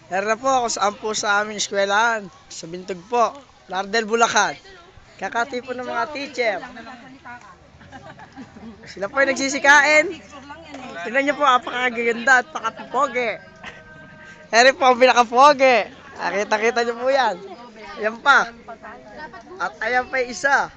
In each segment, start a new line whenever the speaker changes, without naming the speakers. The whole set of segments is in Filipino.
Meron na po ako saan po sa aming eskwelahan. Sa Bintog po. Lardel, Bulacan. Kakati po ng mga teacher. Sila po yung nagsisikain. Tingnan niyo po, apakaganda at pakapoge. Eri po ang pinakapoge. Kita-kita niyo po yan. Ayan pa. At ayan pa yung isa.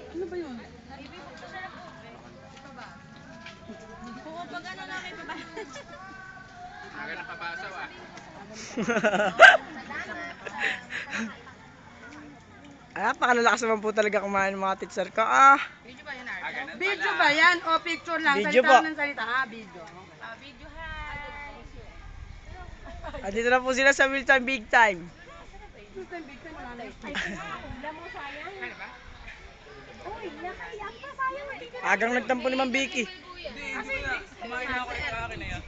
Ano ba yun?
Oo, pag ano namin pa ba?
Aga na pabasaw ah.
Ay, napakalalakas naman po talaga kumain ng mga teacher ko.
Video ba yan Art? Aga na
Video ba yan? O picture lang?
Video
Salita
po.
ng salita. Video.
Video hi!
Andito na po sila sa Meal Time Big Time. Agang nagtampo ni Ma'am Vicky.
Kumain na ako sa akin na yan.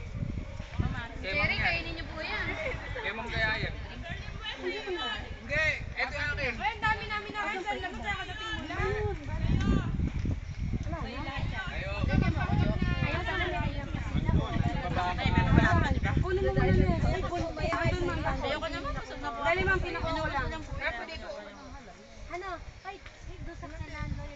Jerry, kainin niyo po yan.
Kaya mong kaya yan. Hindi, eto yung akin.
Ay, ang dami namin nakaisal. Ano kaya kadating mo lang?
Ayo.
Kunin mo muna na.
Ayoko naman, busog na po.
Dali ma'am, pinakuha lang.
Ano? Ay, doon sa landlord.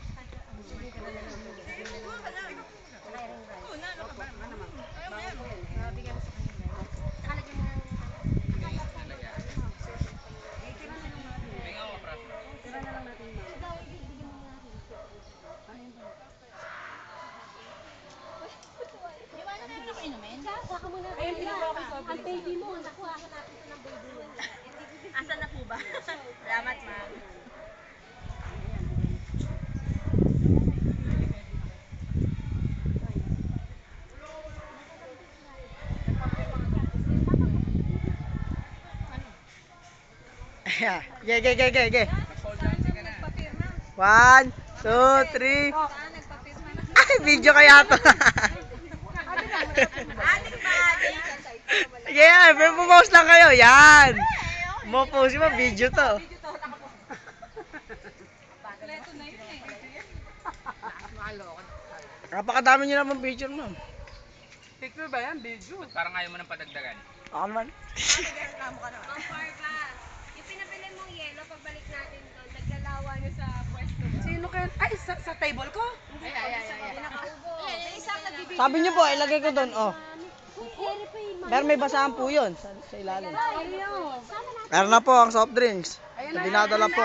Saka muna. Ayun, pinakuha ko sa ang baby mo. Nakuha ko natin ito ng baby mo.
Asan na po ba? Salamat, ma'am.
Ayan. Ge. 1, 2, 3. Ay, video kaya to. Sige, pumouse lang kayo. Yan. Mo-post mo, video to. Napakadami nyo naman picture, ma'am.
Picture ba yan? Video.
Parang ayaw mo ng padagdagan.
Ako naman.
Mang Parva, yung pinabili mong yelo, pagbalik natin doon, naglalawa na sa pwesto mo.
Sino kaya? Ay, sa table ko?
Pinakaubo. May isang nagbibigay.
Sabi nyo po, ilagay ko doon. Oh.
Uy, ere pa yung
Pero may basahan po yun sa ilalim.
Ayun.
Meron na po ang soft drinks. Dinadala po.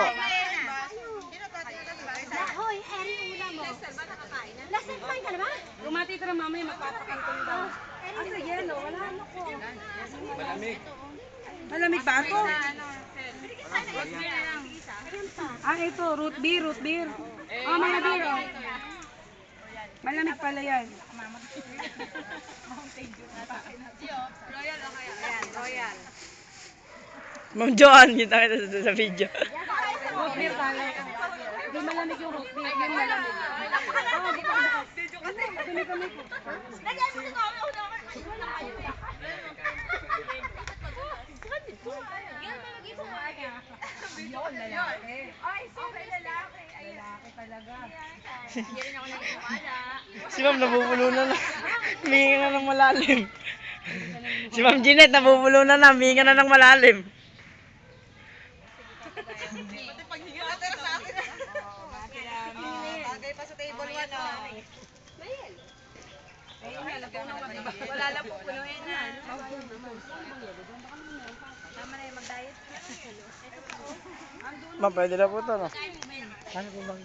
Hoy, ere yung ulam mo. Lester, ba nakakain na? Lester, kumain ka na ba?
Lumati tara mamaya, magpapakantong daw. Asa yelo? Wala ano ko.
Malamig.
Malamig ba ito? Ah, ito. Root beer. Oh, mga beer. Oh. Malamig pala yan.
Royal.
Ma'am Joan, kita kita sa video.
Root beer pala. Hindi malamig yung root beer. Yun malamig. Oh, buka. Kami.
Lagyan mo din ako. Yan, malagay mo nga.
Yun, lalaki.
Ay, sorry, lalaki. Ayun.
Lalaki talaga.
Hindi rin ako nagpapala.
Si Ma'am nabubulunan na. Huminga na ng malalim. Si Ma'am Jeanette nabubulunan na. Huminga na ng malalim.
Bagay pa sa table 1, Wala lang po, punuin na. Tama na yung mag-diet.
Ma'am, pwede na po ito, no? Ano po bang